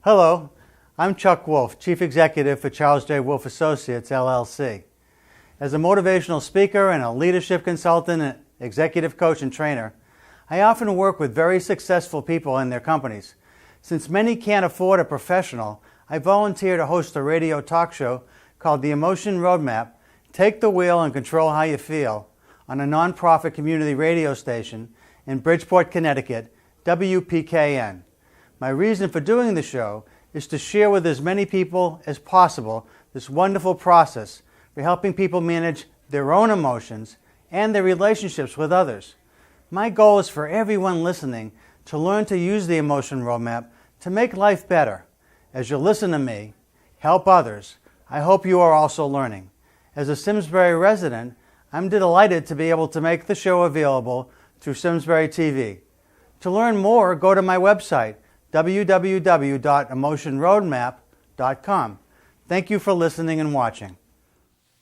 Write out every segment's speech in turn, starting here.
Hello, I'm Chuck Wolf, Chief Executive for Charles J. Wolf Associates, LLC. As a motivational speaker and a leadership consultant and executive coach and trainer, I often work with very successful people in their companies. Since many can't afford a professional, I volunteer to host a radio talk show called The Emotion Roadmap, Take the Wheel and Control How You Feel, on a nonprofit community radio station in Bridgeport, Connecticut, WPKN. My reason for doing the show is to share with as many people as possible this wonderful process for helping people manage their own emotions and their relationships with others. My goal is for everyone listening to learn to use the Emotion Roadmap to make life better. As you listen to me, help others, I hope you are also learning. As a Simsbury resident, I'm delighted to be able to make the show available through Simsbury TV. To learn more, go to my website, www.emotionroadmap.com. Thank you for listening and watching.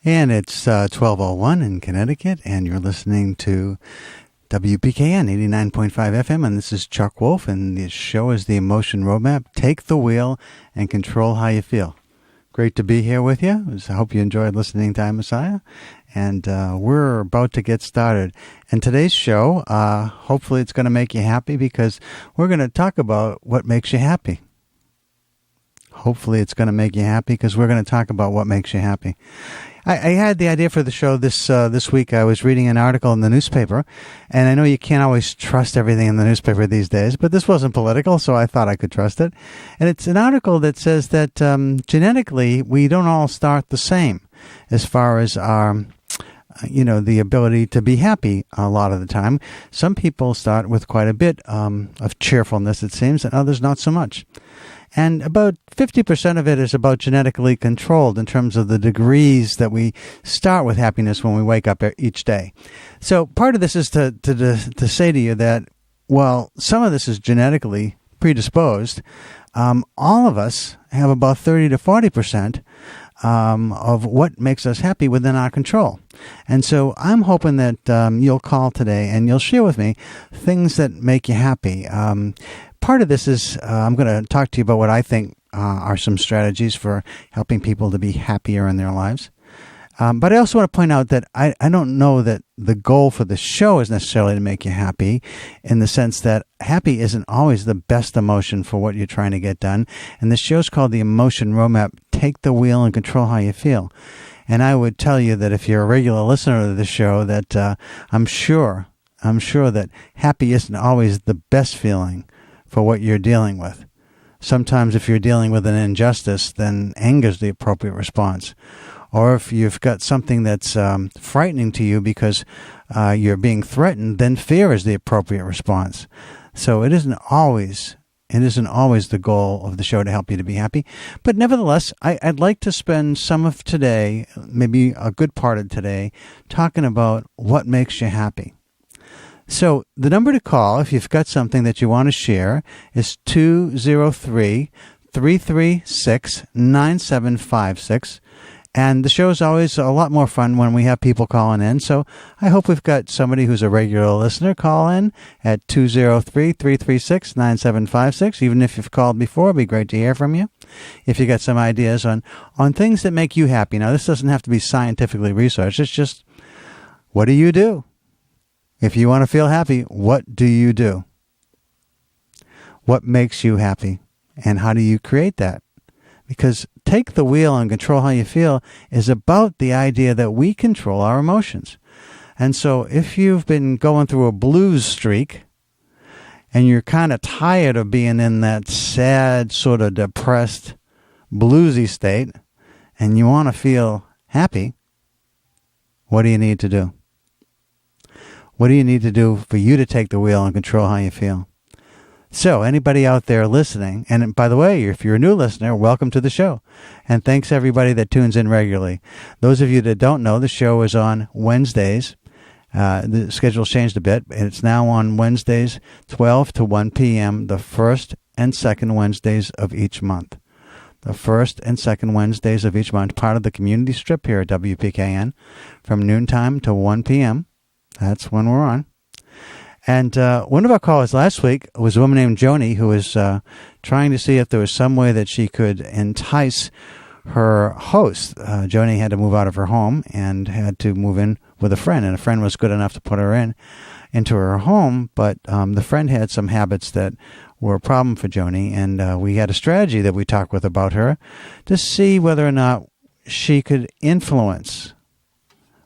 And it's 12:01 in Connecticut, and you're listening to WPKN 89.5 FM, and this is Chuck Wolf, and the show is The Emotion Roadmap. Take the wheel and control how you feel. Great to be here with you. I hope you enjoyed listening to Messiah, and we're about to get started. And today's show, hopefully it's going to make you happy, because we're going to talk about what makes you happy. Hopefully it's going to make you happy, because we're going to talk about what makes you happy. I had the idea for the show this week. I was reading an article in the newspaper, and I know you can't always trust everything in the newspaper these days, but this wasn't political, so I thought I could trust it. And it's an article that says that genetically we don't all start the same as far as our the ability to be happy a lot of the time. Some people start with quite a bit of cheerfulness, it seems, and others not so much. And about 50% of it is about genetically controlled in terms of the degrees that we start with happiness when we wake up each day. So part of this is to say to you that, well, some of this is genetically predisposed. All of us have about 30 to 40% of what makes us happy within our control. And so I'm hoping that you'll call today and you'll share with me things that make you happy. Part of this is I'm going to talk to you about what I think are some strategies for helping people to be happier in their lives. But I also want to point out that I don't know that the goal for the show is necessarily to make you happy, in the sense that happy isn't always the best emotion for what you're trying to get done. And the show's called The Emotion Roadmap, Take the Wheel and Control How You Feel. And I would tell you that if you're a regular listener to the show, that I'm sure that happy isn't always the best feeling for what you're dealing with. Sometimes if you're dealing with an injustice, then anger is the appropriate response. Or if you've got something that's frightening to you because you're being threatened, then fear is the appropriate response. So it isn't always the goal of the show to help you to be happy. But nevertheless, I'd like to spend some of today, maybe a good part of today, talking about what makes you happy. So the number to call if you've got something that you want to share is 203-336-9756. And the show is always a lot more fun when we have people calling in. So I hope we've got somebody who's a regular listener call in at 203-336-9756. Even if you've called before, it'd be great to hear from you. If you got some ideas on things that make you happy. Now, this doesn't have to be scientifically researched. It's just, what do you do? If you want to feel happy, what do you do? What makes you happy? And how do you create that? Because take the wheel and control how you feel is about the idea that we control our emotions. And so if you've been going through a blues streak and you're kind of tired of being in that sad, sort of depressed, bluesy state, and you want to feel happy, what do you need to do? What do you need to do for you to take the wheel and control how you feel? So anybody out there listening, and by the way, if you're a new listener, welcome to the show. And thanks everybody that tunes in regularly. Those of you that don't know, the show is on Wednesdays. The schedule's changed a bit, and it's now on Wednesdays, 12 to 1 p.m., the first and second Wednesdays of each month. The first and second Wednesdays of each month, part of the community strip here at WPKN, from noontime to 1 p.m. That's when we're on. And one of our callers last week was a woman named Joni, who was trying to see if there was some way that she could entice her host. Joni had to move out of her home and had to move in with a friend, and a friend was good enough to put her into her home, but the friend had some habits that were a problem for Joni, and we had a strategy that we talked with about her to see whether or not she could influence,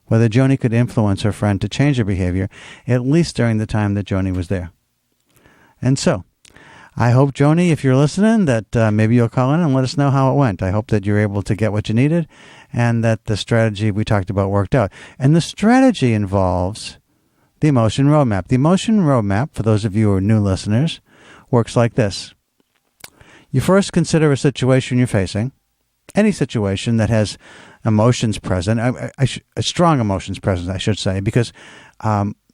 whether Joni could influence her friend to change her behavior, at least during the time that Joni was there. And so, I hope, Joni, if you're listening, that maybe you'll call in and let us know how it went. I hope that you're able to get what you needed and that the strategy we talked about worked out. And the strategy involves the emotion roadmap. The emotion roadmap, for those of you who are new listeners, works like this. You first consider a situation you're facing, any situation that has emotions present, strong emotions present, I should say, because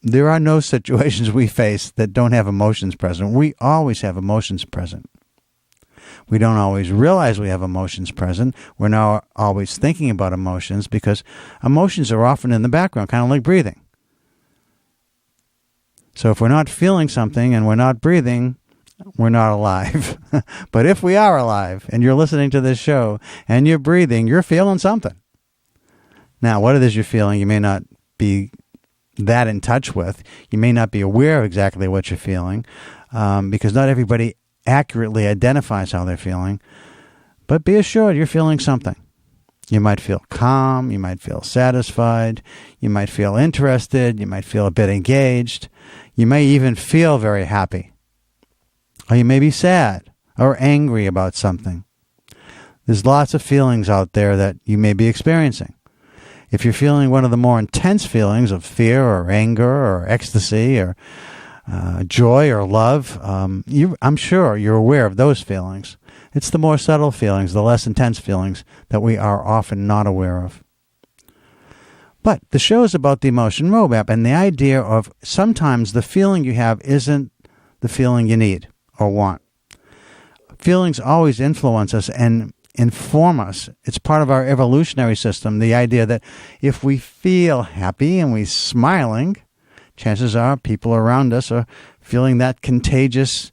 there are no situations we face that don't have emotions present. We always have emotions present. We don't always realize we have emotions present. We're not always thinking about emotions because emotions are often in the background, kind of like breathing. So if we're not feeling something and we're not breathing, we're not alive. But if we are alive and you're listening to this show and you're breathing, you're feeling something. Now, what it is you're feeling, you may not be that in touch with. You may not be aware of exactly what you're feeling because not everybody accurately identifies how they're feeling. But be assured you're feeling something. You might feel calm. You might feel satisfied. You might feel interested. You might feel a bit engaged. You may even feel very happy. Or you may be sad or angry about something. There's lots of feelings out there that you may be experiencing. If you're feeling one of the more intense feelings of fear or anger or ecstasy or joy or love, I'm sure you're aware of those feelings. It's the more subtle feelings, the less intense feelings that we are often not aware of. But the show is about the emotion roadmap and the idea of sometimes the feeling you have isn't the feeling you need or want. Feelings always influence us and inform us. It's part of our evolutionary system, the idea that if we feel happy and we're smiling, chances are people around us are feeling that contagious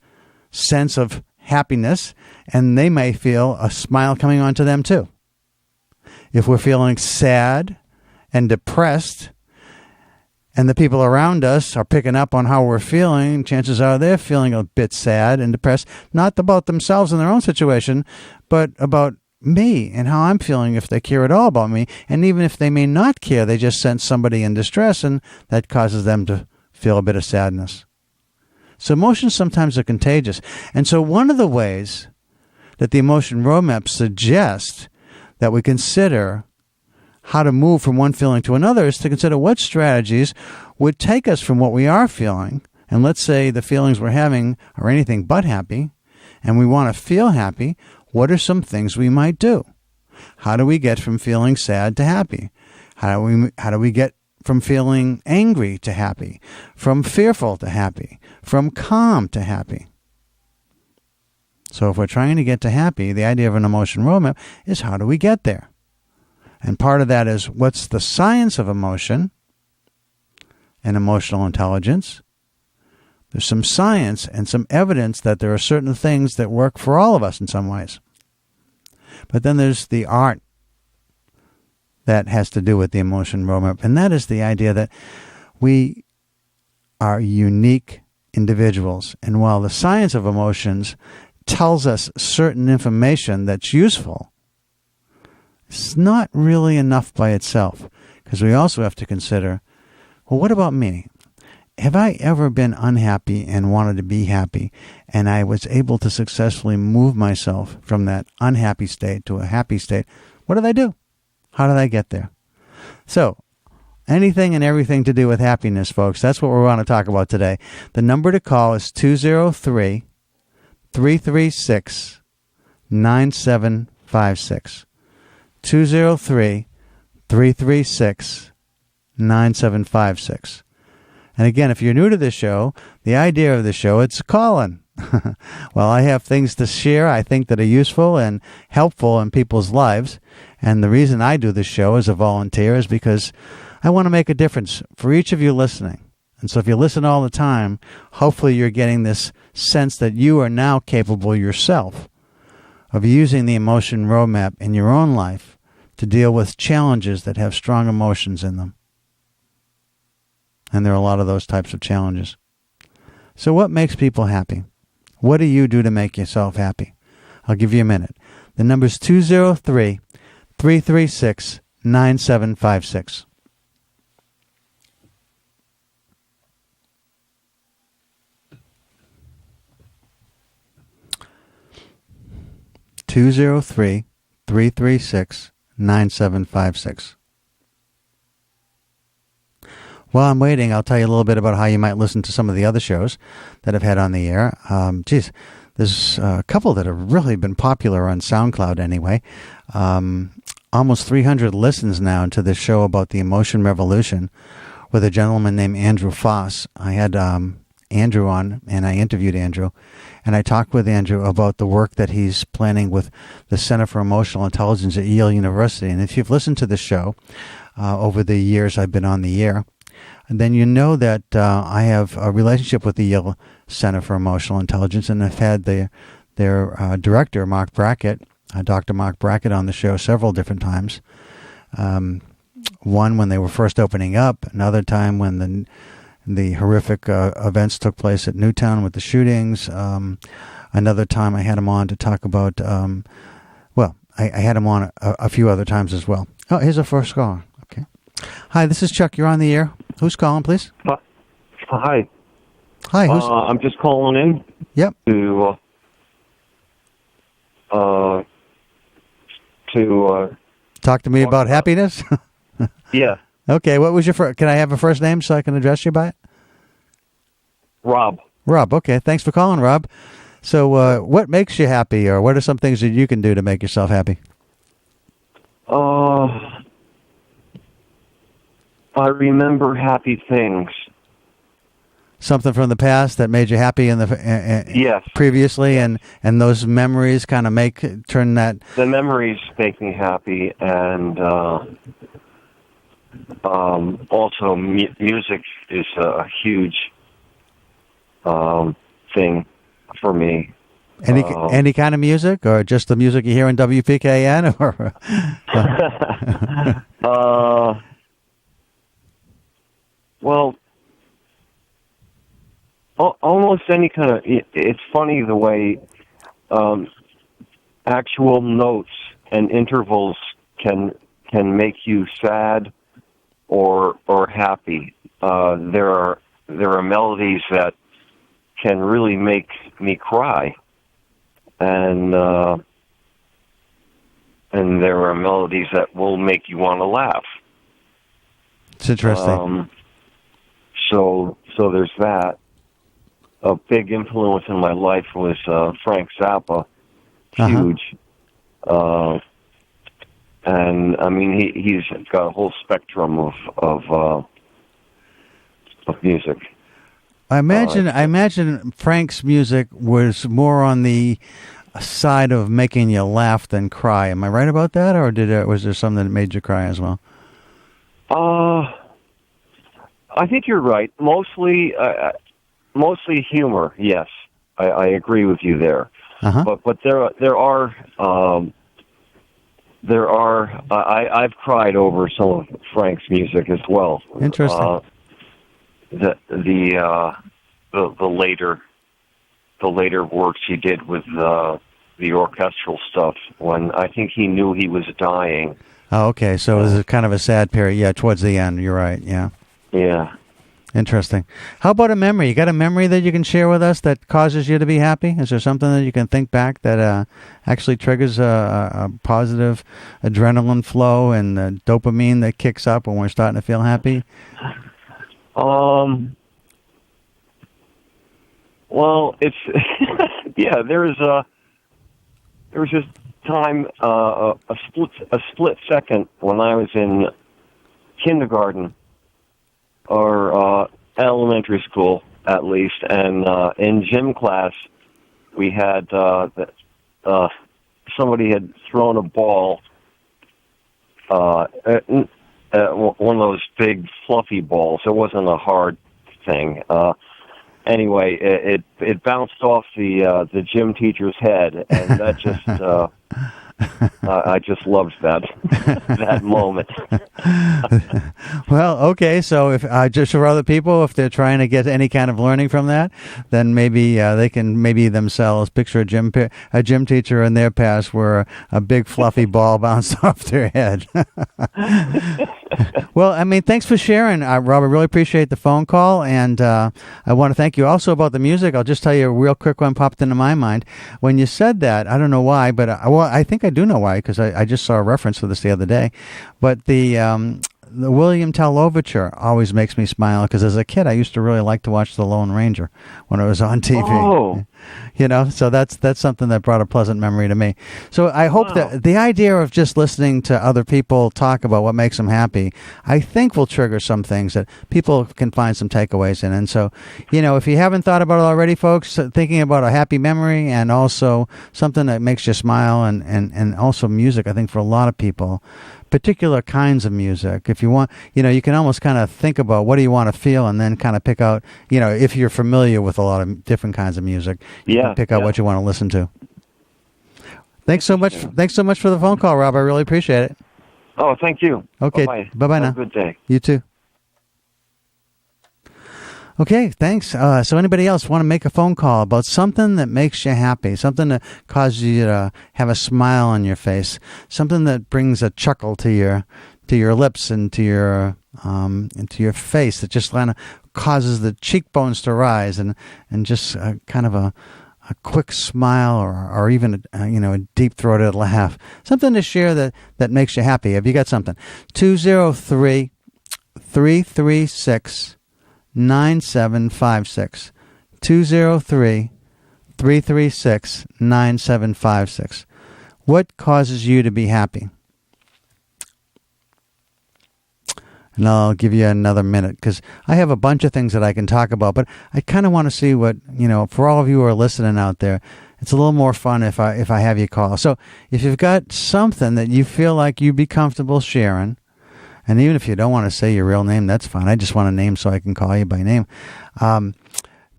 sense of happiness, and they may feel a smile coming onto them too. If we're feeling sad and depressed, and the people around us are picking up on how we're feeling, chances are they're feeling a bit sad and depressed, not about themselves and their own situation, but about me and how I'm feeling if they care at all about me. And even if they may not care, they just sense somebody in distress, and that causes them to feel a bit of sadness. So emotions sometimes are contagious. And so one of the ways that the emotion roadmap suggests that we consider how to move from one feeling to another is to consider what strategies would take us from what we are feeling. And let's say the feelings we're having are anything but happy, and we want to feel happy. What are some things we might do? How do we get from feeling sad to happy? How do we get from feeling angry to happy? From fearful to happy? From calm to happy? So if we're trying to get to happy, the idea of an emotion roadmap is how do we get there? And part of that is what's the science of emotion and emotional intelligence? There's some science and some evidence that there are certain things that work for all of us in some ways. But then there's the art that has to do with the emotion roadmap, and that is the idea that we are unique individuals. And while the science of emotions tells us certain information that's useful, it's not really enough by itself, because we also have to consider, well, what about me? Have I ever been unhappy and wanted to be happy, and I was able to successfully move myself from that unhappy state to a happy state? What did I do? How did I get there? So, anything and everything to do with happiness, folks, that's what we want to talk about today. The number to call is 203-336-9756. 203-336-9756. And again, if you're new to this show, the idea of the show, it's calling. Well, I have things to share I think that are useful and helpful in people's lives. And the reason I do this show as a volunteer is because I want to make a difference for each of you listening. And so if you listen all the time, hopefully you're getting this sense that you are now capable yourself of using the emotion roadmap in your own life to deal with challenges that have strong emotions in them. And there are a lot of those types of challenges. So what makes people happy? What do you do to make yourself happy? I'll give you a minute. The number's 203-336-9756. (203-336-9756). While I'm waiting, I'll tell you a little bit about how you might listen to some of the other shows that I've had on the air. There's a couple that have really been popular on SoundCloud anyway. Almost 300 listens now to this show about the emotion revolution with a gentleman named Andrew Foss. I had Andrew on, and I interviewed Andrew, and I talked with Andrew about the work that he's planning with the Center for Emotional Intelligence at Yale University. And if you've listened to the show over the years I've been on the air, then you know that I have a relationship with the Yale Center for Emotional Intelligence, and I've had their director, Mark Brackett, Dr. Mark Brackett, on the show several different times. One when they were first opening up, another time when the horrific events took place at Newtown with the shootings. Another time I had him on to talk about, I had him on a few other times as well. Oh, here's a first caller. Okay. Hi, this is Chuck. You're on the air. Who's calling, please? Hi. Hi, who's... I'm just calling in. Yep. To talk to me about happiness? Yeah. Okay, what was your first... Can I have a first name so I can address you by it? Rob. Rob, okay. Thanks for calling, Rob. So what makes you happy, or what are some things that you can do to make yourself happy? I remember happy things. Something from the past that made you happy in the yes. previously, and those memories kind of turn that... The memories make me happy, and also music is a huge thing for me. Any kind of music, or just the music you hear in WPKN, or... Well, almost any kind of... It's funny the way actual notes and intervals can make you sad or happy. There are melodies that can really make me cry, and there are melodies that will make you want to laugh. It's interesting. So there's that. A big influence in my life was Frank Zappa, huge. And I mean, he's got a whole spectrum of music. I imagine Frank's music was more on the side of making you laugh than cry. Am I right about that, or was there something that made you cry as well? I think you're right. Mostly humor. Yes, I agree with you there. But there are I've cried over some of Frank's music as well. Interesting. The later works he did with the orchestral stuff, when I think he knew he was dying. Oh, okay. So it was kind of a sad period. Yeah, towards the end. You're right. Yeah. Yeah. Interesting. How about a memory? You got a memory that you can share with us that causes you to be happy? Is there something that you can think back that actually triggers a positive adrenaline flow and dopamine that kicks up when we're starting to feel happy? Well, it's yeah. There was this time, a split second when I was in kindergarten or elementary school, at least, and in gym class we had somebody had thrown a ball, one of those big fluffy balls. It wasn't a hard thing. Anyway, it bounced off the gym teacher's head, and that just I just loved that that moment. Well, okay. So if just for other people, if they're trying to get any kind of learning from that, then maybe they can themselves picture a gym teacher in their past where a big fluffy ball bounced off their head. Well, I mean, thanks for sharing, Robert. Really appreciate the phone call, and I want to thank you also about the music. I'll just tell you a real quick one popped into my mind when you said that. I don't know why, but I think I do know why, because I just saw a reference to this the other day. But the William Tell Overture always makes me smile, because as a kid I used to really like to watch The Lone Ranger when it was on TV. Oh. So that's something that brought a pleasant memory to me. So I hope that the idea of just listening to other people talk about what makes them happy, I think will trigger some things that people can find some takeaways in. And so, if you haven't thought about it already, folks, thinking about a happy memory and also something that makes you smile, and also music, I think for a lot of people, particular kinds of music. If you want, you can almost kind of think about what do you want to feel, and then kind of pick out, if you're familiar with a lot of different kinds of music, you can pick out what you want to listen to. Thanks so much. Thanks so much for the phone call, Rob. I really appreciate it. Oh, thank you. Okay. Bye-bye now. Have a good day. You too. Okay, thanks. So anybody else want to make a phone call about something that makes you happy, something that causes you to have a smile on your face, something that brings a chuckle to your lips and to your face, that just kind of causes the cheekbones to rise, and just kind of a quick smile, or even a deep-throated laugh, something to share that makes you happy. Have you got something? 203-336 9756 203-336-9756. What causes you to be happy? And I'll give you another minute, because I have a bunch of things that I can talk about, but I kind of want to see what, for all of you who are listening out there, it's a little more fun if I have you call. So if you've got something that you feel like you'd be comfortable sharing, and even if you don't want to say your real name, that's fine. I just want a name so I can call you by name. The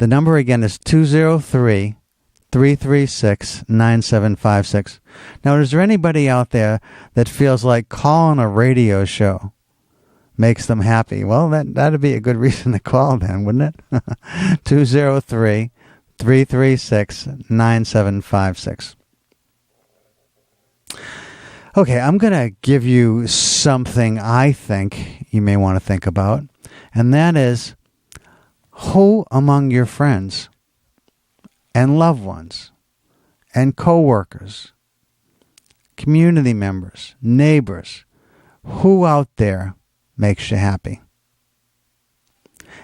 number again is 203-336-9756. Now, is there anybody out there that feels like calling a radio show makes them happy? Well, that'd be a good reason to call then, wouldn't it? 203-336-9756. Okay, I'm going to give you something I think you may want to think about, and that is, who among your friends and loved ones and coworkers, community members, neighbors, who out there makes you happy?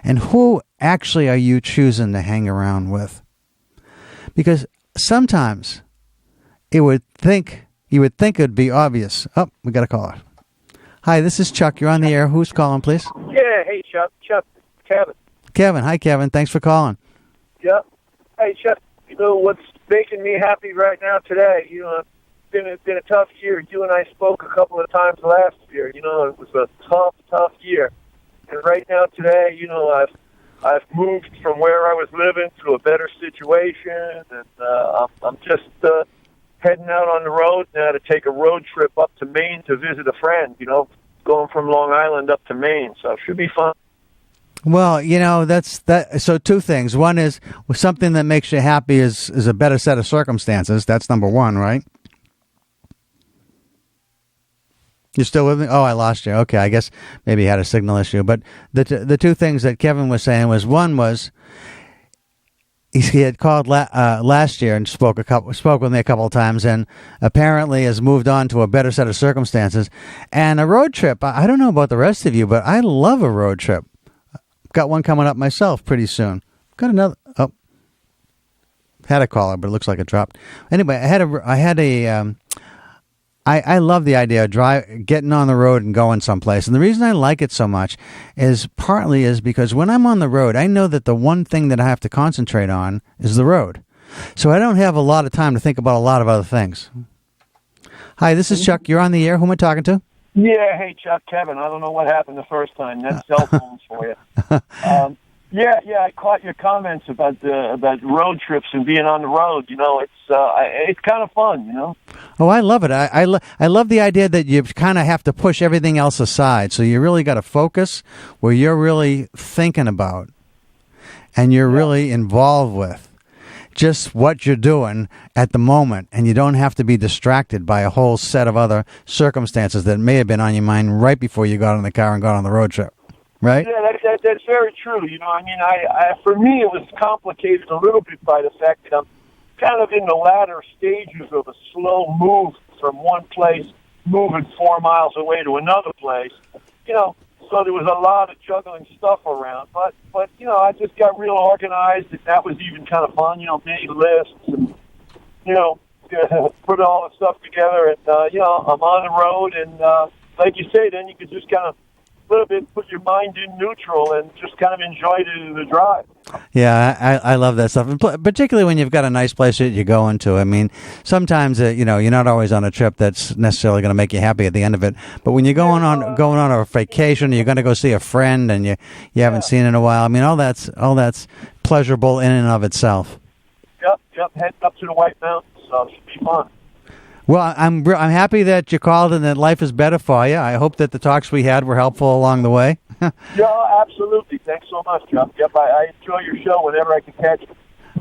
And who actually are you choosing to hang around with? Because sometimes you would think it'd be obvious. Oh, we got a caller. Hi, this is Chuck. You're on the air. Who's calling, please? Yeah, hey, Chuck. Kevin. Kevin. Hi, Kevin. Thanks for calling. Yep. Hey, Chuck, what's making me happy right now today? It's been a tough year. You and I spoke a couple of times last year. It was a tough year. And right now today, I've moved from where I was living to a better situation, and I'm just heading out on the road now to take a road trip up to Maine to visit a friend, going from Long Island up to Maine. So it should be fun. Well, that's that. So two things. One is, something that makes you happy is a better set of circumstances. That's number one, right? You still with me? Oh, I lost you. Okay, I guess maybe you had a signal issue. But the two things that Kevin was saying was, one was, he had called last year and spoke with me a couple of times, and apparently has moved on to a better set of circumstances. And a road trip, I don't know about the rest of you, but I love a road trip. Got one coming up myself pretty soon. Got another. Oh, had a caller, but it looks like it dropped. Anyway, I love the idea of getting on the road and going someplace. And the reason I like it so much is because when I'm on the road, I know that the one thing that I have to concentrate on is the road. So I don't have a lot of time to think about a lot of other things. Hi, this is Chuck. You're on the air. Who am I talking to? Yeah, hey, Chuck, Kevin. I don't know what happened the first time. That's cell phones for you. Yeah, I caught your comments about road trips and being on the road. It's kind of fun. Oh, I love it. I love the idea that you kind of have to push everything else aside. So you really got to focus where you're really thinking about and you're really involved with just what you're doing at the moment. And you don't have to be distracted by a whole set of other circumstances that may have been on your mind right before you got in the car and got on the road trip. Right? Yeah, that's very true. I for me, it was complicated a little bit by the fact that I'm kind of in the latter stages of a slow move from one place, moving 4 miles away to another place. So there was a lot of juggling stuff around. But I just got real organized, and that was even kind of fun. Made lists and put all the stuff together, and I'm on the road, and like you say, then you could just kind of little bit put your mind in neutral and just kind of enjoy the drive. Yeah, I love that stuff, and particularly when you've got a nice place that you're going to. I mean, sometimes you're not always on a trip that's necessarily going to make you happy at the end of it. But when you're going on a vacation, you're going to go see a friend, and you haven't seen in a while. I mean, all that's pleasurable in and of itself. Yep. Heading up to the White Mountains, so it should be fun. Well, I'm happy that you called and that life is better for you. I hope that the talks we had were helpful along the way. Yeah, absolutely. Thanks so much, Chuck. Yep, I enjoy your show whenever I can catch it.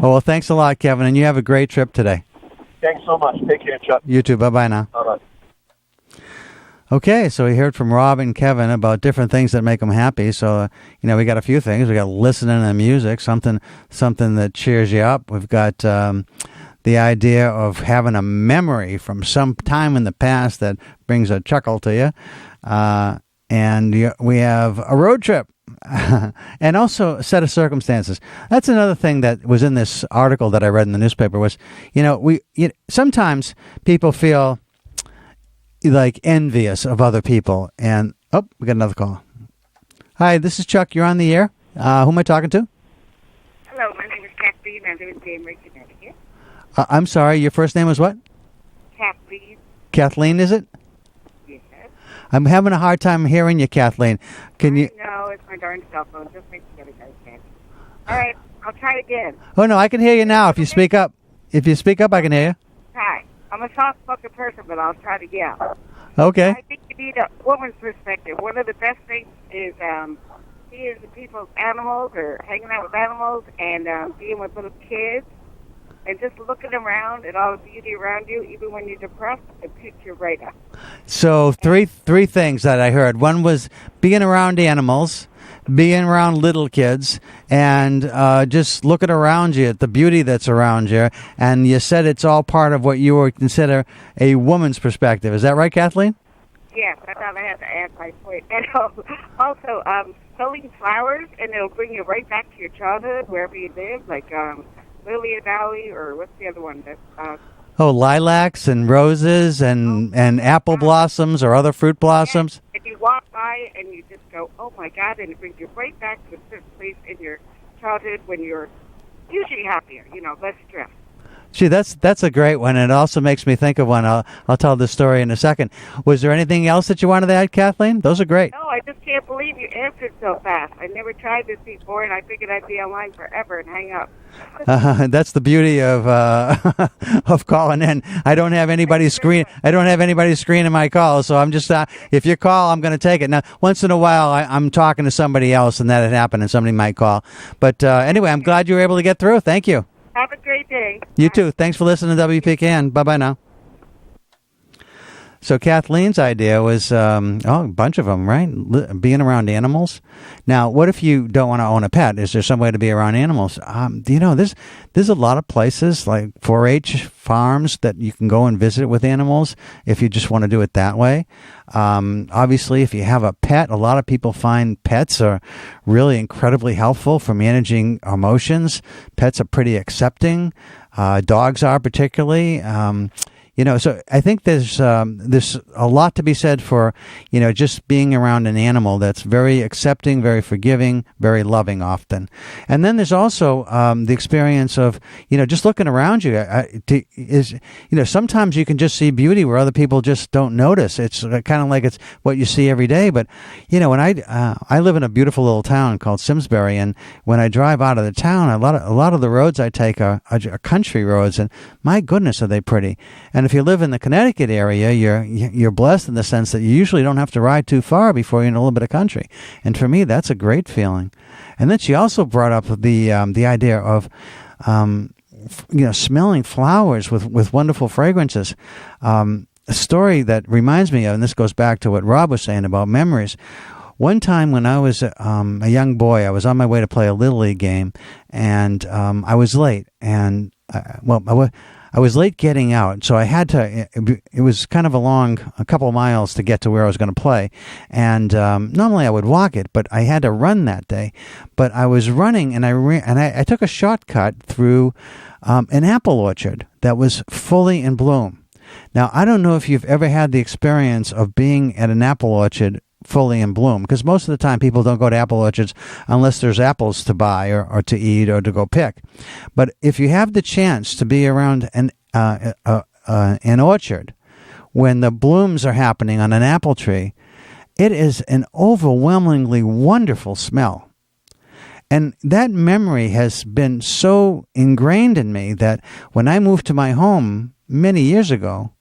Oh, well, thanks a lot, Kevin, and you have a great trip today. Thanks so much. Take care, Chuck. You too. Bye-bye now. Bye-bye. Okay, so we heard from Rob and Kevin about different things that make them happy. So, we got a few things. We got listening to music, something that cheers you up. We've got the idea of having a memory from some time in the past that brings a chuckle to you. And we have a road trip and also a set of circumstances. That's another thing that was in this article that I read in the newspaper was, sometimes people feel like envious of other people. And, we got another call. Hi, this is Chuck. You're on the air. Who am I talking to? Hello, my name is Kathleen. I live in Cambridge, Connecticut. I'm sorry, your first name was what? Kathleen. Kathleen, is it? Yes. I'm having a hard time hearing you, Kathleen. Can you? No, it's my darn cell phone. Just makes the other guys mad. All right, I'll try again. Oh, no, I can hear you now if you speak up. If you speak up, I can hear you. Hi. I'm a soft-spoken person, but I'll try to yell. Okay. I think you need a woman's perspective. One of the best things is seeing people's animals or hanging out with animals and being with little kids. And just looking around at all the beauty around you, even when you're depressed, it picks you right up. So three things that I heard. One was being around animals, being around little kids, and just looking around you at the beauty that's around you. And you said it's all part of what you would consider a woman's perspective. Is that right, Kathleen? Yes, I thought I had to add my point. And also, sowing flowers, and it'll bring you right back to your childhood, wherever you live, like Lily Valley, or what's the other one? Lilacs and roses and apple blossoms or other fruit blossoms. And you walk by and you just go, oh my God, and it brings you right back to a certain place in your childhood when you're usually happier, less stressed. Gee, that's a great one. And it also makes me think of one. I'll tell the story in a second. Was there anything else that you wanted to add, Kathleen? Those are great. No, I just can't believe you answered so fast. I never tried this before, and I figured I'd be online forever and hang up. That's the beauty of of calling in. I don't have anybody's screen. I don't have anybody's screening my calls, so I'm just if you call, I'm going to take it. Now, once in a while, I'm talking to somebody else, and that had happened, and somebody might call. But anyway, I'm glad you were able to get through. Thank you. Have a great day. You too. Thanks for listening to WPKN. Bye-bye now. So Kathleen's idea was, a bunch of them, right? Being around animals. Now, what if you don't want to own a pet? Is there some way to be around animals? There's a lot of places like 4-H farms that you can go and visit with animals if you just want to do it that way. Obviously, if you have a pet, a lot of people find pets are really incredibly helpful for managing emotions. Pets are pretty accepting. Dogs are particularly. So I think there's a lot to be said for, just being around an animal that's very accepting, very forgiving, very loving often. And then there's also the experience of, just looking around you. Sometimes you can just see beauty where other people just don't notice. It's kind of like it's what you see every day. But, when I live in a beautiful little town called Simsbury, and when I drive out of the town, a lot of the roads I take are country roads, and my goodness, are they pretty. And if you live in the Connecticut area, you're blessed in the sense that you usually don't have to ride too far before you're in a little bit of country. And for me, that's a great feeling. And then she also brought up the idea of smelling flowers with wonderful fragrances. A story that reminds me of, and this goes back to what Rob was saying about memories. One time when I was a young boy, I was on my way to play a Little League game, and I was late. And I was late getting out, so I had to. It was kind of a couple of miles to get to where I was going to play, and normally I would walk it, but I had to run that day. But I was running, and I took a shortcut through an apple orchard that was fully in bloom. Now, I don't know if you've ever had the experience of being at an apple orchard fully in bloom, because most of the time people don't go to apple orchards unless there's apples to buy or to eat or to go pick. But if you have the chance to be around an orchard when the blooms are happening on an apple tree, it is an overwhelmingly wonderful smell. And that memory has been so ingrained in me that when I moved to my home many years ago,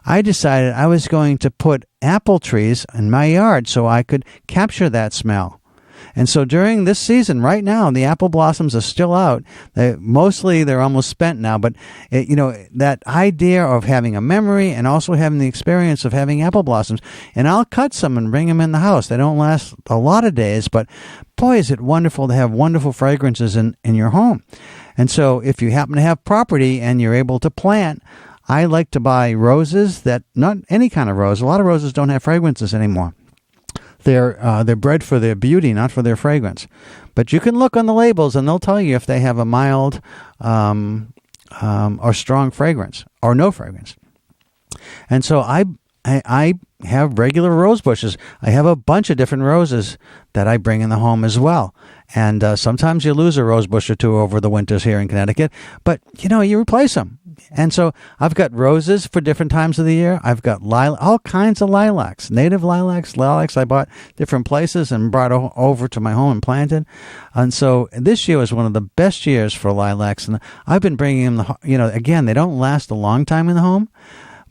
I decided I was going to put apple trees in my yard so I could capture that smell. And so during this season, right now, the apple blossoms are still out. They're almost spent now. But, that idea of having a memory and also having the experience of having apple blossoms. And I'll cut some and bring them in the house. They don't last a lot of days, but boy, is it wonderful to have wonderful fragrances in your home. And so if you happen to have property and you're able to plant, I like to buy roses not any kind of rose. A lot of roses don't have fragrances anymore. They're bred for their beauty, not for their fragrance. But you can look on the labels, and they'll tell you if they have a mild or strong fragrance or no fragrance. And so I have regular rose bushes. I have a bunch of different roses that I bring in the home as well. And sometimes you lose a rose bush or two over the winters here in Connecticut, but you replace them. And so I've got roses for different times of the year. I've got all kinds of lilacs, native lilacs I bought different places and brought over to my home and planted. And so this year was one of the best years for lilacs. And I've been bringing them, again, they don't last a long time in the home,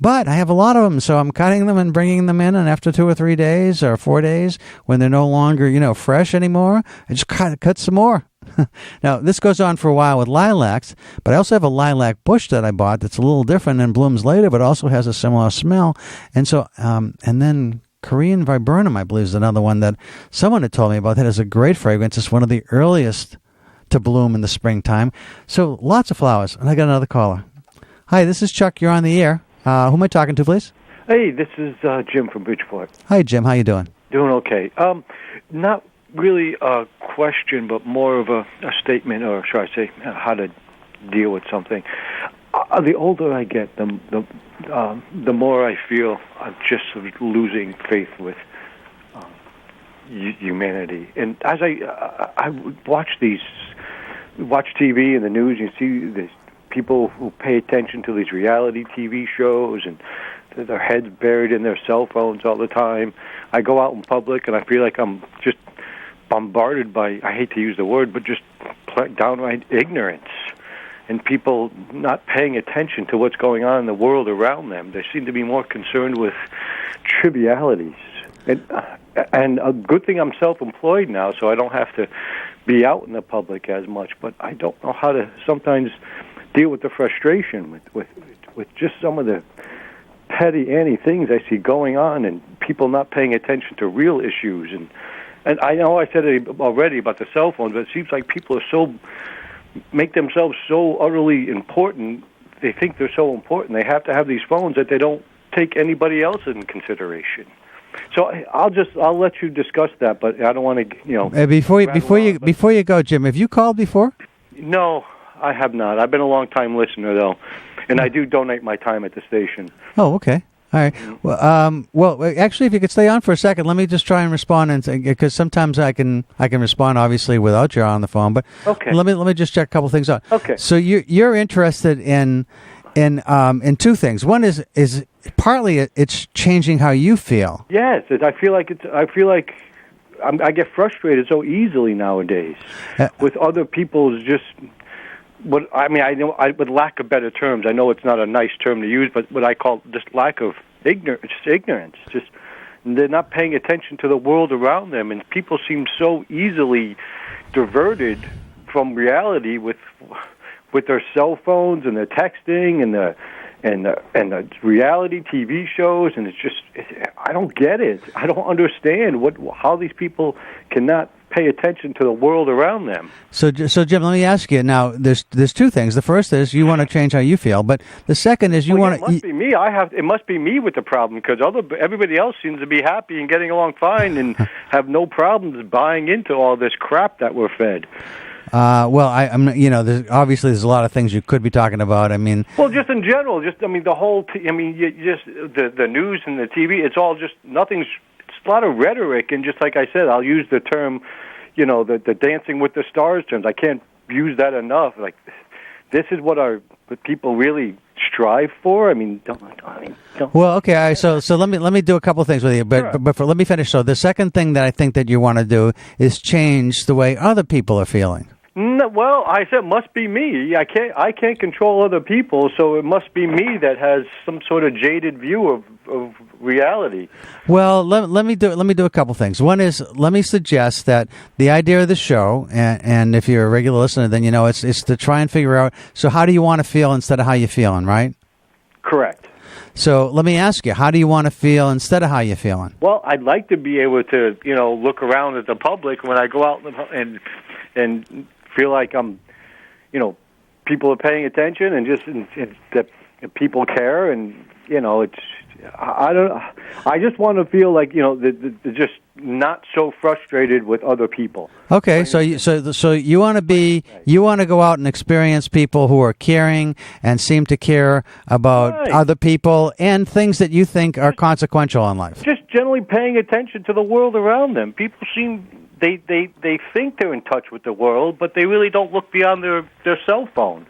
but I have a lot of them. So I'm cutting them and bringing them in. And after 2 or 3 days or 4 days, when they're no longer, fresh anymore, I just cut some more. Now, this goes on for a while with lilacs, but I also have a lilac bush that I bought that's a little different and blooms later, but also has a similar smell. And so, and then Korean viburnum, I believe, is another one that someone had told me about that has a great fragrance. It's one of the earliest to bloom in the springtime. So lots of flowers. And I got another caller. Hi, this is Chuck. You're on the air. Who am I talking to, please? Hey, this is Jim from Bridgeport. Hi, Jim. How you doing? Doing okay. Not really a question, but more of a statement, or should I say, how to deal with something. The older I get, the more I feel I'm just losing faith with humanity. And as I watch TV and the news, you see these people who pay attention to these reality TV shows and their heads buried in their cell phones all the time. I go out in public and I feel like I'm just bombarded by, I hate to use the word, but just downright ignorance and people not paying attention to what's going on in the world around them. They seem to be more concerned with trivialities. And a good thing I'm self-employed now, so I don't have to be out in the public as much, but I don't know how to sometimes deal with the frustration with just some of the petty things I see going on and people not paying attention to real issues. And I know I said it already about the cell phones, but it seems like people are make themselves so utterly important. They think they're so important. They have to have these phones that they don't take anybody else in consideration. So I'll let you discuss that, but I don't want to, Before you go, Jim, have you called before? No, I have not. I've been a long time listener though, And I do donate my time at the station. Oh, okay. All right. Well, actually, if you could stay on for a second, let me just try and respond, and because sometimes I can respond obviously without you on the phone. But okay. Let me just check a couple things out. Okay. So you're interested in two things. One is partly it's changing how you feel. Yes, I feel like I get frustrated so easily nowadays with other people's just. I know, with lack of better terms, I know it's not a nice term to use, but what I call just lack of ignorance. Just they're not paying attention to the world around them, and people seem so easily diverted from reality with their cell phones and their texting and the reality TV shows, and I don't get it. I don't understand how these people cannot pay attention to the world around them. So Jim, let me ask you now. There's two things. The first is you want to change how you feel, but the second is you want to. It must be me. It must be me with the problem because everybody else seems to be happy and getting along fine and have no problems buying into all this crap that we're fed. Well, I'm. Obviously, there's a lot of things you could be talking about. I mean, well, just in general, the whole. The news and the TV. It's all just nothing's. It's a lot of rhetoric, and just like I said, I'll use the term, the Dancing with the Stars terms. I can't use that enough. Like, this is what people really strive for. Don't. Well, okay. All right, so let me do a couple of things with you, but Sure. let me finish. So the second thing that I think that you want to do is change the way other people are feeling. No, well, I said it must be me. I can't control other people, so it must be me that has some sort of jaded view of reality. Well, let me do a couple things. One is, let me suggest that the idea of the show, and if you're a regular listener, then it's to try and figure out. So how do you want to feel instead of how you're feeling, right? Correct. So let me ask you, how do you want to feel instead of how you're feeling? Well, I'd like to be able to, look around at the public when I go out and feel like I'm, people are paying attention and that people care, and I just want to feel like they're just not so frustrated with other people. Okay, so you want to go out and experience people who are caring and seem to care about other people and things that you think are consequential in life. Just generally paying attention to the world around them. People seem. They think they're in touch with the world, but they really don't look beyond their cell phone.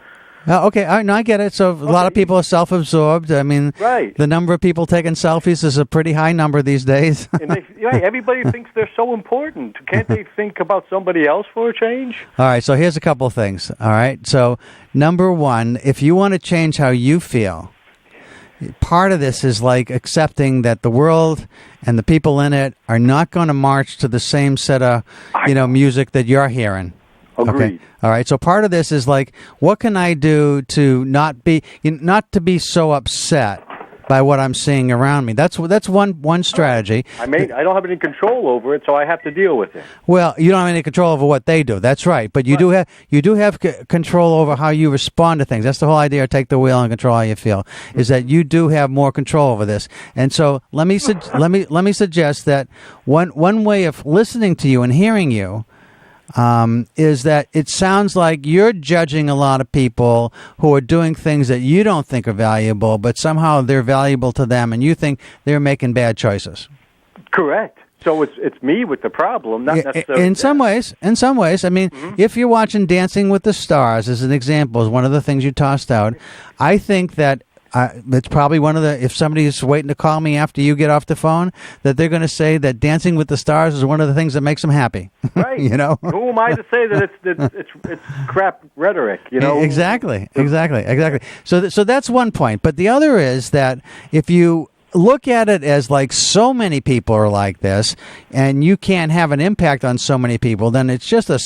Okay, all right, no, I get it. So a lot of people are self-absorbed. I mean, right. The number of people taking selfies is a pretty high number these days. And everybody thinks they're so important. Can't they think about somebody else for a change? All right, so here's a couple of things. All right, so number one, if you want to change how you feel, part of this is like accepting that the world and the people in it are not going to march to the same set of, music that you're hearing. Agreed. Okay. All right. So part of this is like, what can I do to not to be so upset by what I'm seeing around me? That's one strategy. I don't have any control over it, so I have to deal with it. Well, you don't have any control over what they do. That's right. But you do have control over how you respond to things. That's the whole idea of take the wheel and control how you feel. Is that you do have more control over this. And so let me suggest that one way of listening to you and hearing you is that it sounds like you're judging a lot of people who are doing things that you don't think are valuable, but somehow they're valuable to them, and you think they're making bad choices. Correct. So it's me with the problem, not necessarily. In some ways, I mean, if you're watching Dancing with the Stars, as an example, is one of the things you tossed out, I think that it's probably one of if somebody's waiting to call me after you get off the phone, that they're going to say that Dancing with the Stars is one of the things that makes them happy. Right. Who am I to say that it's crap rhetoric? Exactly. So that's one point. But the other is that if you look at it as like so many people are like this, and you can't have an impact on so many people, then it's just a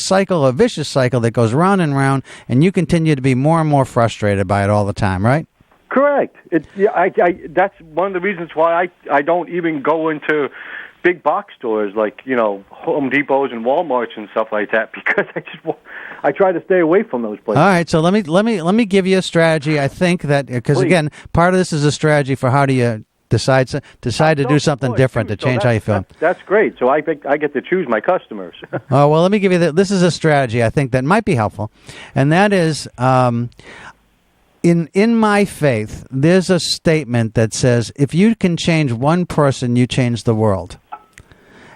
vicious cycle that goes round and round, and you continue to be more and more frustrated by it all the time, right? Correct. That's one of the reasons why I don't even go into big box stores like Home Depots and Walmarts and stuff like that, because I try to stay away from those places. All right, so let me give you a strategy. I think that because again, part of this is a strategy for how do you decide to do something different to change how you feel. That's great. So I get to choose my customers. Oh well, let me give you this is a strategy I think that might be helpful, and that is. in my faith, there's a statement that says, if you can change one person, you change the world.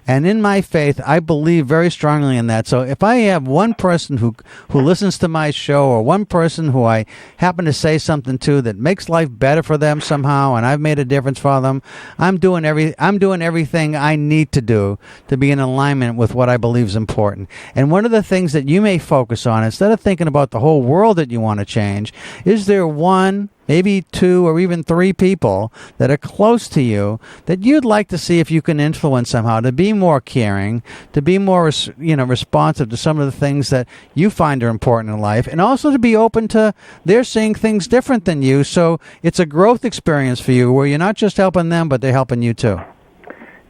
And in my faith, I believe very strongly in that. So if I have one person who listens to my show, or one person who I happen to say something to that makes life better for them somehow, and I've made a difference for them, I'm doing everything I need to do to be in alignment with what I believe is important. And one of the things that you may focus on, instead of thinking about the whole world that you want to change, is there one, maybe two or even three people that are close to you that you'd like to see if you can influence somehow to be more caring, to be more, responsive to some of the things that you find are important in life, and also to be open to they're seeing things different than you. So it's a growth experience for you where you're not just helping them, but they're helping you too.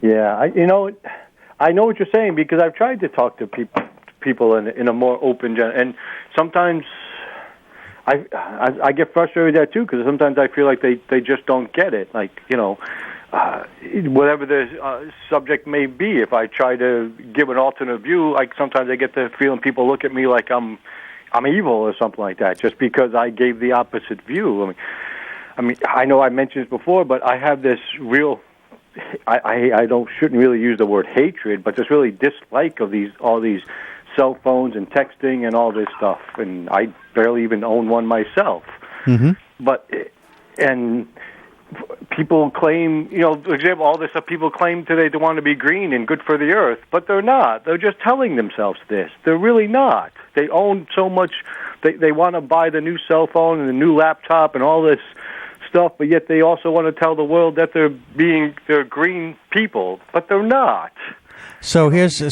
Yeah, I know what you're saying, because I've tried to talk to people in a more open, and sometimes I get frustrated with that too, because sometimes I feel like they just don't get it. Like, whatever the subject may be, if I try to give an alternate view, like sometimes I get the feeling people look at me like I'm evil or something like that, just because I gave the opposite view. I mean, I know I mentioned this before, but I have this real, I shouldn't really use the word hatred, but this really dislike of all these cell phones and texting and all this stuff, and I barely even own one myself. Mm-hmm. And people claim, for example, all this stuff, people claim today they want to be green and good for the earth, but they're not. They're just telling themselves this. They're really not. They own so much, they want to buy the new cell phone and the new laptop and all this stuff, but yet they also want to tell the world that they're green people, but they're not. So let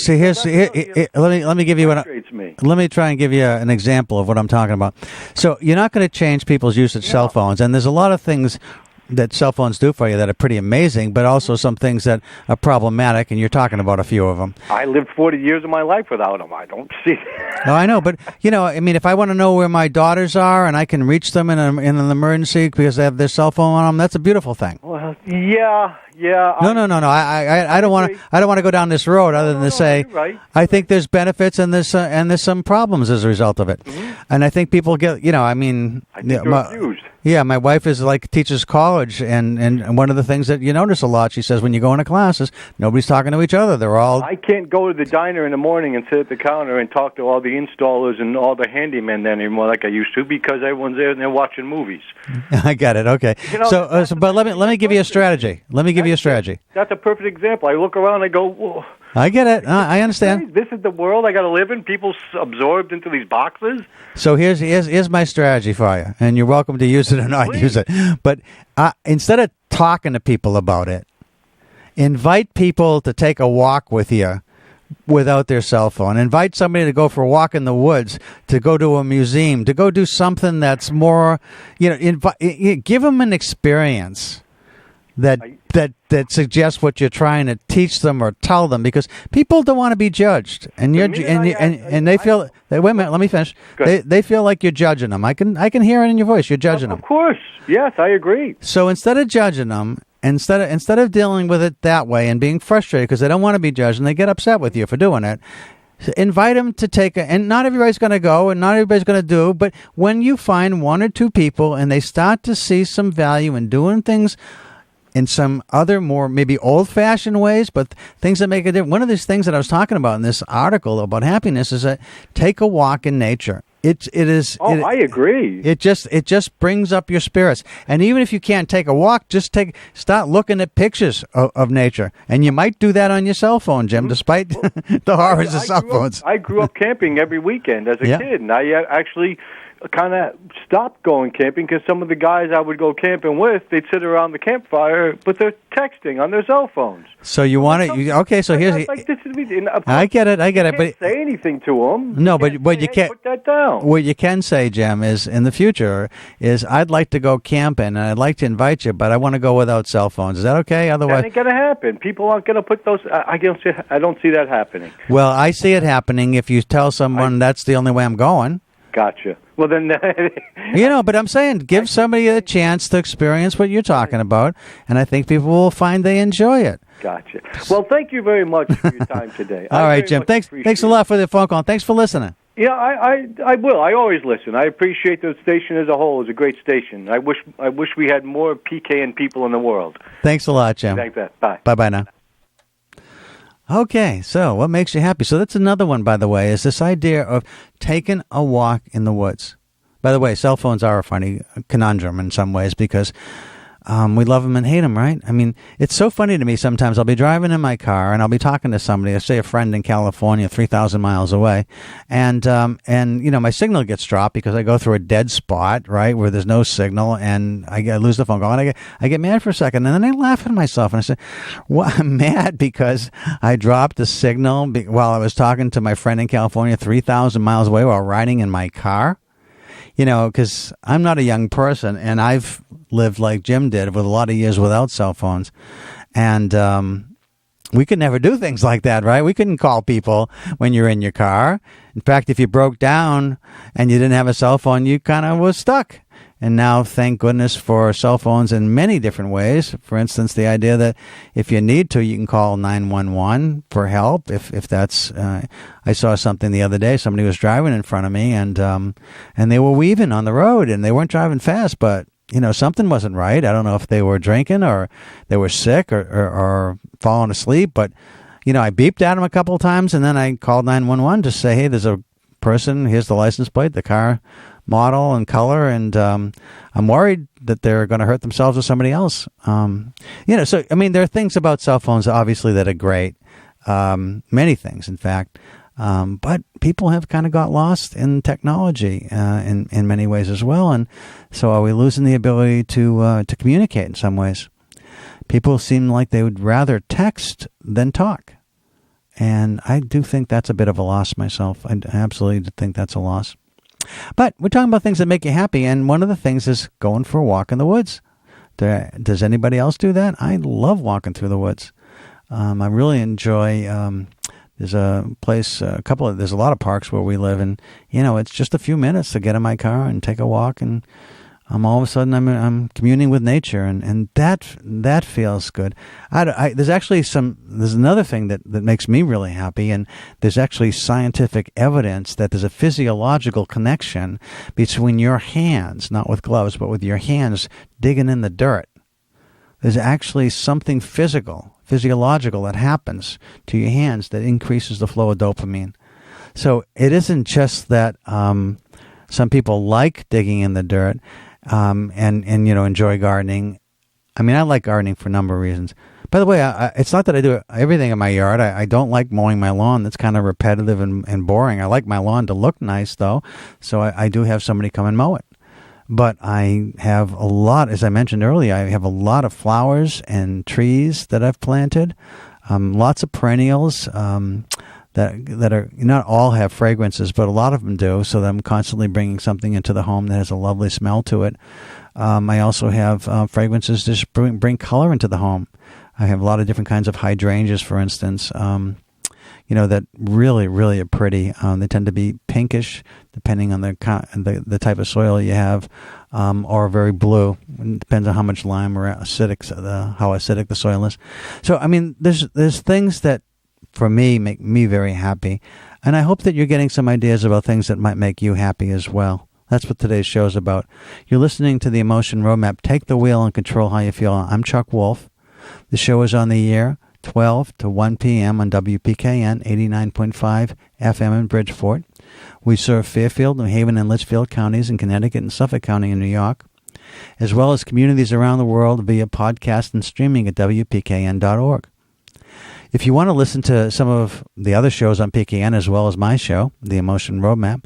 me give you let me try and give you an example of what I'm talking about. So you're not going to change people's use of cell phones, and there's a lot of things that cell phones do for you that are pretty amazing, but also some things that are problematic, and you're talking about a few of them. I lived 40 years of my life without them. I don't see. No, I know, but if I want to know where my daughters are and I can reach them in an emergency because they have their cell phone on them, that's a beautiful thing. Well, yeah. No. I don't want to go down this road other than to say right. I think there's benefits and there's some problems as a result of it, and I think people get I think you're confused. Yeah, my wife is teaches college, and one of the things that you notice a lot, she says, when you go into classes, nobody's talking to each other. They're all. I can't go to the diner in the morning and sit at the counter and talk to all the installers and all the handymen anymore like I used to, because everyone's there and they're watching movies. I got it. Okay. But let me give you a strategy. That's a perfect example. I look around and I go, whoa. I get it. I understand. This is the world I got to live in. People absorbed into these boxes. So here's my strategy for you, and you're welcome to use it or not use it. But instead of talking to people about it, invite people to take a walk with you without their cell phone. Invite somebody to go for a walk in the woods, to go to a museum, to go do something that's more, give them an experience that suggests what you're trying to teach them or tell them, because people don't want to be judged, and they feel. Wait a minute, let me finish. They feel like you're judging them. I can hear it in your voice. You're judging them. Of course, yes, I agree. So instead of judging them, instead of dealing with it that way and being frustrated because they don't want to be judged and they get upset with you for doing it, invite them to take and not everybody's going to go and not everybody's going to do, but when you find one or two people and they start to see some value in doing things in some other more maybe old-fashioned ways, but things that make a difference. One of these things that I was talking about in this article about happiness is that take a walk in nature. I agree. It just brings up your spirits. And even if you can't take a walk, start looking at pictures of nature. And you might do that on your cell phone, Jim, despite the horrors of cell phones. I grew up camping every weekend as a kid, and I actually kind of stopped going camping because some of the guys I would go camping with, they'd sit around the campfire, but they're texting on their cell phones. So you want to? Okay, so here's. I get it, but say anything to them. No, but you can't put that down. What you can say, Jim, is in the future is I'd like to go camping and I'd like to invite you, but I want to go without cell phones. Is that okay? Otherwise, that ain't gonna happen. People aren't gonna put those. I don't see that happening. Well, I see it happening if you tell someone that's the only way I'm going. Gotcha. Well, then... but I'm saying give somebody a chance to experience what you're talking about, and I think people will find they enjoy it. Gotcha. Well, thank you very much for your time today. All right, Jim. Thanks a lot for the phone call. Thanks for listening. Yeah, I will. I always listen. I appreciate the station as a whole. It's a great station. I wish we had more PKN people in the world. Thanks a lot, Jim. Like that. Bye. Bye now. Okay, so what makes you happy? So that's another one, by the way, is this idea of taking a walk in the woods. By the way, cell phones are a funny conundrum in some ways because we love them and hate them, right? I mean, it's so funny to me sometimes. I'll be driving in my car and I'll be talking to somebody, let's say a friend in California, 3,000 miles away, and my signal gets dropped because I go through a dead spot, right, where there's no signal, and I lose the phone call, and I get mad for a second, and then I laugh at myself, and I say, well, I'm mad because I dropped the signal while I was talking to my friend in California, 3,000 miles away, while riding in my car. Because I'm not a young person, and I've lived like Jim did with a lot of years without cell phones. And we could never do things like that, right? We couldn't call people when you're in your car. In fact, if you broke down and you didn't have a cell phone, you kind of was stuck. And now, thank goodness for cell phones in many different ways. For instance, the idea that if you need to, you can call 911 for help. If that's, I saw something the other day. Somebody was driving in front of me, and they were weaving on the road, and they weren't driving fast, but something wasn't right. I don't know if they were drinking or they were sick or falling asleep, but I beeped at them a couple of times, and then I called 911 to say, hey, there's a person. Here's the license plate, the car model and color, and I'm worried that they're going to hurt themselves or somebody else. So I mean, there are things about cell phones obviously that are great, many things, in fact, but people have kind of got lost in technology in many ways as well, and so are we losing the ability to communicate in some ways? People seem like they would rather text than talk, and I do think that's a bit of a loss myself. I absolutely think that's a loss. But we're talking about things that make you happy, and one of the things is going for a walk in the woods. Does anybody else do that? I love walking through the woods. I really enjoy. There's a place, there's a lot of parks where we live, and it's just a few minutes to get in my car and take a walk, and all of a sudden I'm communing with nature, and that feels good. There's actually there's another thing that makes me really happy, and there's actually scientific evidence that there's a physiological connection between your hands, not with gloves, but with your hands digging in the dirt. There's actually something physiological that happens to your hands that increases the flow of dopamine. So it isn't just that some people like digging in the dirt. And enjoy gardening. I mean, I like gardening for a number of reasons. By the way, it's not that I do everything in my yard. I don't like mowing my lawn. That's kind of repetitive and boring. I like my lawn to look nice, though, so I do have somebody come and mow it. But I have a lot, as I mentioned earlier, I have a lot of flowers and trees that I've planted, lots of perennials, that are not all have fragrances, but a lot of them do, so that I'm constantly bringing something into the home that has a lovely smell to it. I also have fragrances that just bring color into the home. I have a lot of different kinds of hydrangeas, for instance, that really, really are pretty. They tend to be pinkish, depending on the type of soil you have, or very blue. It depends on how much lime or how acidic the soil is. So, I mean, there's things that, for me, make me very happy. And I hope that you're getting some ideas about things that might make you happy as well. That's what today's show is about. You're listening to the Emotion Roadmap. Take the wheel and control how you feel. I'm Chuck Wolf. The show is on the air 12 to 1 p.m. on WPKN 89.5 FM in Bridgeport. We serve Fairfield, New Haven, and Litchfield counties in Connecticut and Suffolk County in New York, as well as communities around the world via podcast and streaming at WPKN.org. If you want to listen to some of the other shows on PKN as well as my show, The Emotion Roadmap,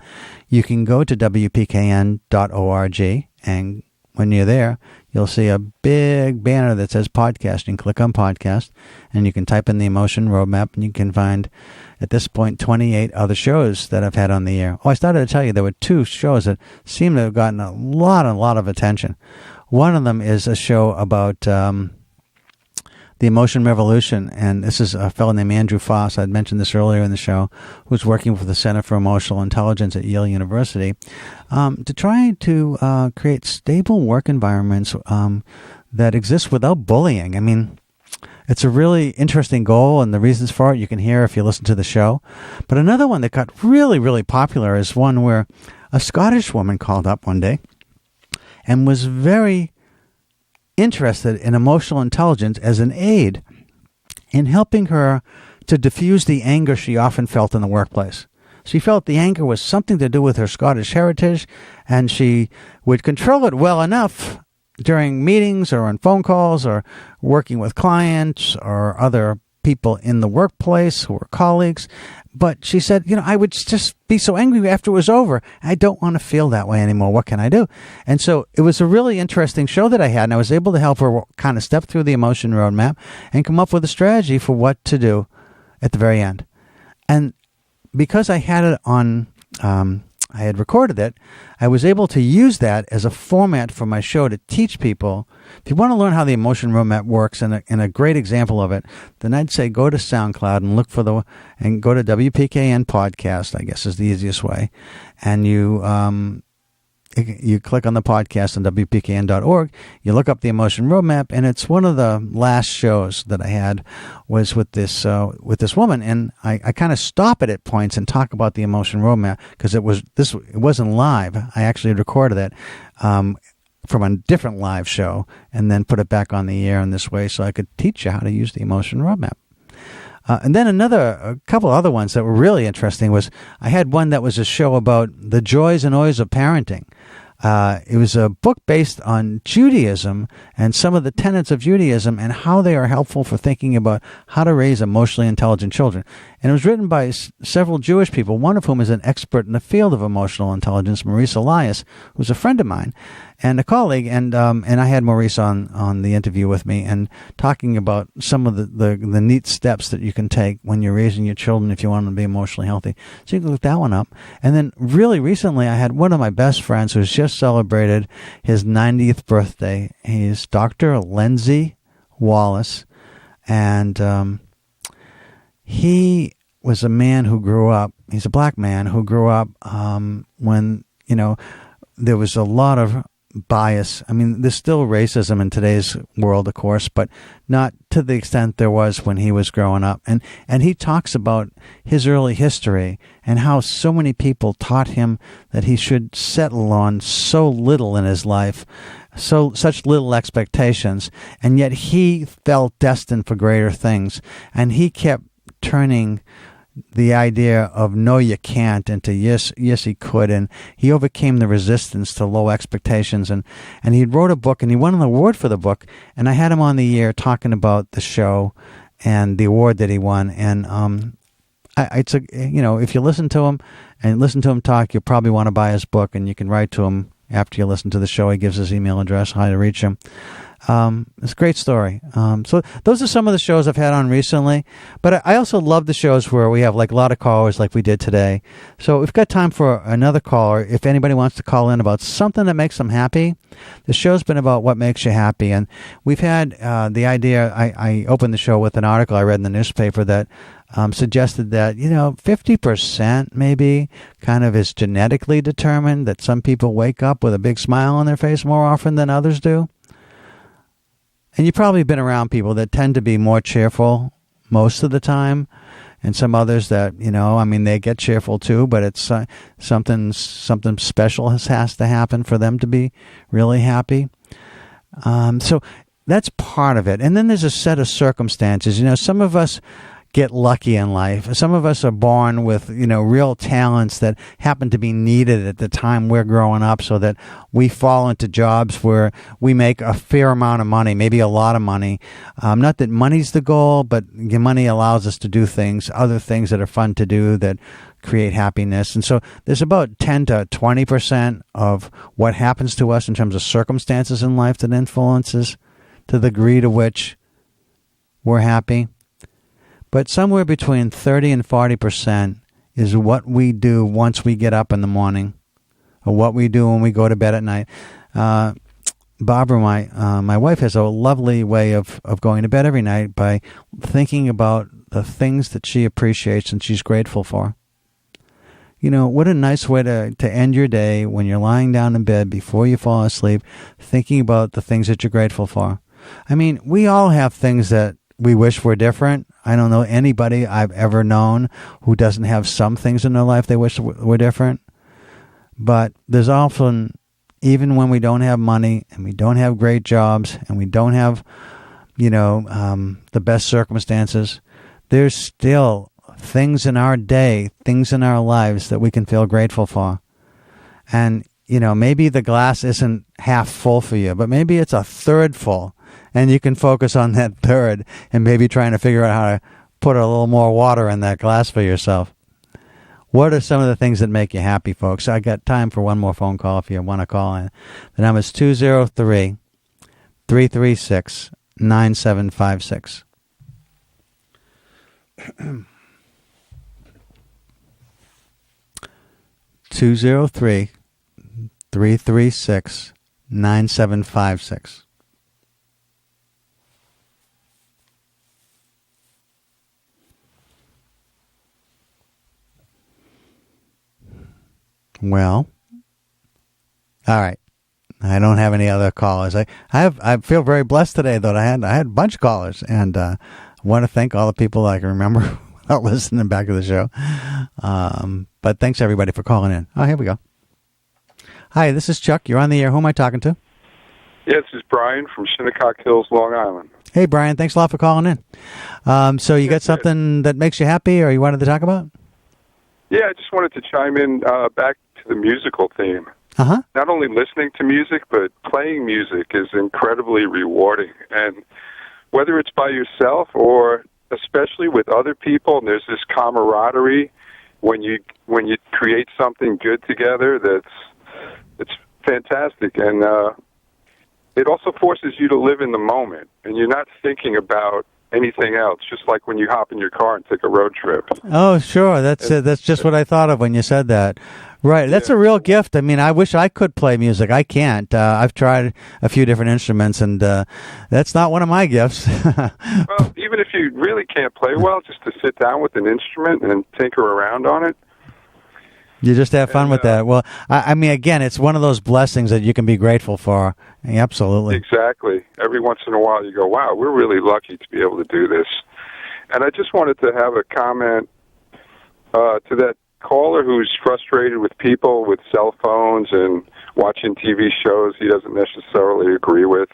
you can go to WPKN.org, and when you're there, you'll see a big banner that says podcasting. Click on podcast, and you can type in The Emotion Roadmap, and you can find, at this point, 28 other shows that I've had on the air. Oh, I started to tell you there were 2 shows that seem to have gotten a lot of attention. One of them is a show about the Emotion Revolution, and this is a fellow named Andrew Foss. I'd mentioned this earlier in the show, who's working with the Center for Emotional Intelligence at Yale University to try to create stable work environments that exist without bullying. I mean, It's a really interesting goal, and the reasons for it you can hear if you listen to the show. But another one that got really, really popular is one where a Scottish woman called up one day and was very interested in emotional intelligence as an aid in helping her to diffuse the anger she often felt in the workplace. She felt the anger was something to do with her Scottish heritage, and she would control it well enough during meetings or on phone calls or working with clients or other people in the workplace who were colleagues. But she said, I would just be so angry after it was over. I don't want to feel that way anymore. What can I do? And so it was a really interesting show that I had, and I was able to help her kind of step through the emotion roadmap and come up with a strategy for what to do at the very end. And because I had it on, I had recorded it, I was able to use that as a format for my show to teach people. If you want to learn how the emotion roadmap works and a great example of it, then I'd say go to SoundCloud and look for and go to WPKN podcast, I guess is the easiest way. And you click on the podcast on WPKN.org, you look up the emotion roadmap, and it's one of the last shows that I had was with this woman, and I kind of stop it at points and talk about the emotion roadmap because it wasn't live. I actually recorded it from a different live show and then put it back on the air in this way so I could teach you how to use the emotion roadmap. And then a couple other ones that were really interesting was I had one that was a show about the joys and joys of parenting. It was a book based on Judaism and some of the tenets of Judaism and how they are helpful for thinking about how to raise emotionally intelligent children. And it was written by several Jewish people, one of whom is an expert in the field of emotional intelligence, Maurice Elias, who's a friend of mine and a colleague. And I had Maurice on the interview with me and talking about some of the neat steps that you can take when you're raising your children if you want them to be emotionally healthy. So you can look that one up. And then really recently I had one of my best friends who's just celebrated his 90th birthday. He's Dr. Lindsey Wallace. And he was a man who grew up, he's a black man who grew up when, there was a lot of bias. I mean, there's still racism in today's world, of course, but not to the extent there was when he was growing up. And he talks about his early history and how so many people taught him that he should settle on so little in his life, such little expectations, and yet he felt destined for greater things. And he kept turning the idea of no, you can't into yes, he could. And he overcame the resistance to low expectations. And he wrote a book and he won an award for the book. And I had him on the air talking about the show and the award that he won. And if you listen to him talk, you'll probably want to buy his book, and you can write to him after you listen to the show. He gives his email address, how to reach him. It's a great story. So those are some of the shows I've had on recently, but I also love the shows where we have like a lot of callers like we did today. So we've got time for another caller. If anybody wants to call in about something that makes them happy, the show's been about what makes you happy. And we've had the idea, I opened the show with an article I read in the newspaper that suggested that, 50% maybe kind of is genetically determined, that some people wake up with a big smile on their face more often than others do. And you've probably been around people that tend to be more cheerful most of the time, and some others that, they get cheerful too, but it's something special has to happen for them to be really happy. So that's part of it. And then there's a set of circumstances. Some of us get lucky in life. Some of us are born with, real talents that happen to be needed at the time we're growing up, so that we fall into jobs where we make a fair amount of money, maybe a lot of money. Not that money's the goal, but money allows us to do other things that are fun to do that create happiness. And so there's about 10 to 20% of what happens to us in terms of circumstances in life that influences to the degree to which we're happy. But somewhere between 30 and 40% is what we do once we get up in the morning, or what we do when we go to bed at night. Barbara, my wife, has a lovely way of going to bed every night by thinking about the things that she appreciates and she's grateful for. What a nice way to end your day when you're lying down in bed before you fall asleep, thinking about the things that you're grateful for. I mean, we all have things that we wish were different. I don't know anybody I've ever known who doesn't have some things in their life they wish were different. But there's often, even when we don't have money and we don't have great jobs and we don't have, the best circumstances, there's still things in our day, things in our lives that we can feel grateful for. And, maybe the glass isn't half full for you, but maybe it's a third full. And you can focus on that third and maybe trying to figure out how to put a little more water in that glass for yourself. What are some of the things that make you happy, folks? I got time for one more phone call if you want to call in. The number is 203-336-9756. 203-336-9756. Well, all right. I don't have any other callers. I feel very blessed today, though. I had a bunch of callers, and I want to thank all the people I can remember without listening back to the show. But thanks everybody for calling in. Oh, here we go. Hi, this is Chuck. You're on the air. Who am I talking to? Yeah, this is Brian from Shinnecock Hills, Long Island. Hey, Brian. Thanks a lot for calling in. So you got something that makes you happy, or you wanted to talk about? Yeah, I just wanted to chime in back to the musical theme. Uh-huh. Not only listening to music, but playing music is incredibly rewarding. And whether it's by yourself or especially with other people, and there's this camaraderie when you create something good together. It's fantastic, and it also forces you to live in the moment, and you're not thinking about anything else. Just like when you hop in your car and take a road trip. Oh, sure. That's just what I thought of when you said that. Right. That's a real gift. I mean, I wish I could play music. I can't. I've tried a few different instruments, and that's not one of my gifts. Well, even if you really can't play well, just to sit down with an instrument and tinker around on it. You just have fun with that. Well, I mean, again, it's one of those blessings that you can be grateful for. Absolutely. Exactly. Every once in a while you go, wow, we're really lucky to be able to do this. And I just wanted to have a comment to that caller who's frustrated with people with cell phones and watching TV shows he doesn't necessarily agree with.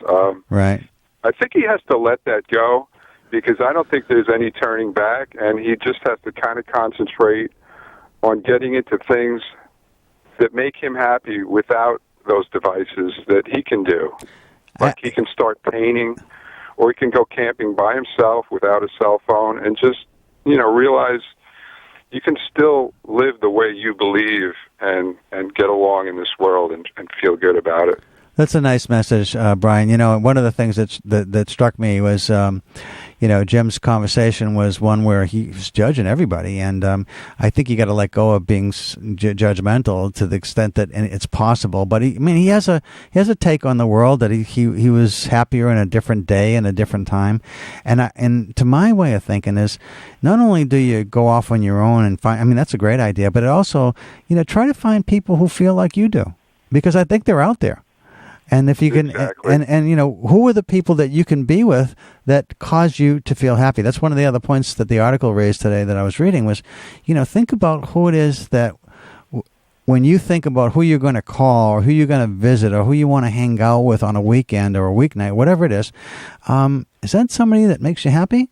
Right. I think he has to let that go, because I don't think there's any turning back, and he just has to kind of concentrate on getting into things that make him happy without those devices that he can do. Like he can start painting, or he can go camping by himself without a cell phone, and just, realize you can still live the way you believe and get along in this world and feel good about it. That's a nice message, Brian. One of the things that struck me was, Jim's conversation was one where he was judging everybody, and I think you got to let go of being judgmental to the extent that it's possible. But he has a take on the world that he was happier in a different day and a different time, and to my way of thinking is, not only do you go off on your own and find, that's a great idea, but it also, try to find people who feel like you do, because I think they're out there. And if you can, exactly. and who are the people that you can be with that cause you to feel happy? That's one of the other points that the article raised today that I was reading was, think about who it is that when you think about who you're going to call or who you're going to visit or who you want to hang out with on a weekend or a weeknight, whatever it is that somebody that makes you happy?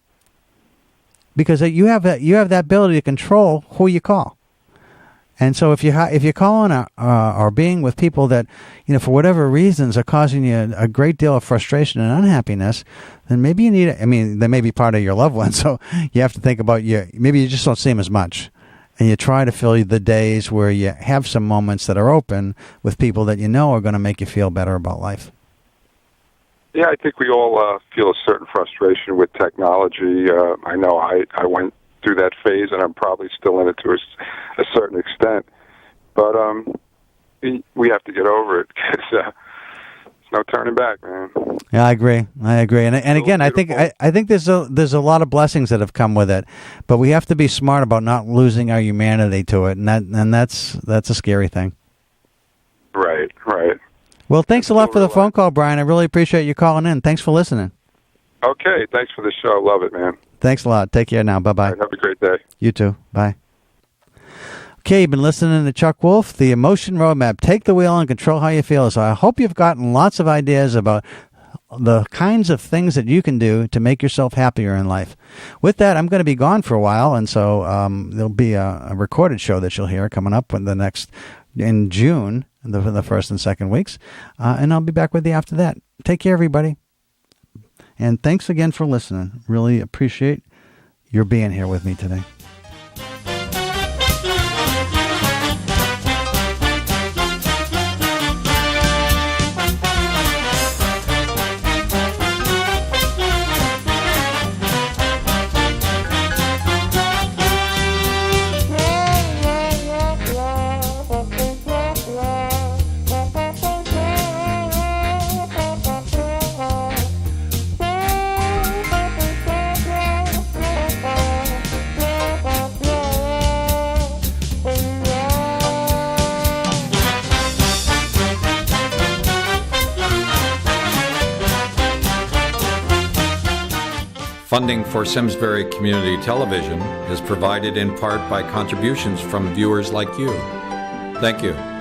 Because you have that ability to control who you call. And so if you're calling or being with people that, for whatever reasons are causing you a great deal of frustration and unhappiness, then maybe you need, they may be part of your loved one. So you have to think about maybe you just don't see them as much. And you try to fill the days where you have some moments that are open with people that are going to make you feel better about life. Yeah, I think we all feel a certain frustration with technology. I know I went through that phase, and I'm probably still in it to a certain extent. But we have to get over it, because there's no turning back, man. Yeah, I agree. And again, I think there's a lot of blessings that have come with it, but we have to be smart about not losing our humanity to it, and that's a scary thing. Right. Well, thanks a lot for the phone call, Brian. I really appreciate you calling in. Thanks for listening. Okay, thanks for the show. Love it, man. Thanks a lot. Take care now. Bye-bye. All right, have a great day. You too. Bye. Okay, you've been listening to Chuck Wolf, the Emotion Roadmap. Take the wheel and control how you feel. So I hope you've gotten lots of ideas about the kinds of things that you can do to make yourself happier in life. With that, I'm going to be gone for a while, and so there'll be a recorded show that you'll hear coming up in June, the first and second weeks, and I'll be back with you after that. Take care, everybody. And thanks again for listening. Really appreciate your being here with me today. Funding for Simsbury Community Television is provided in part by contributions from viewers like you. Thank you.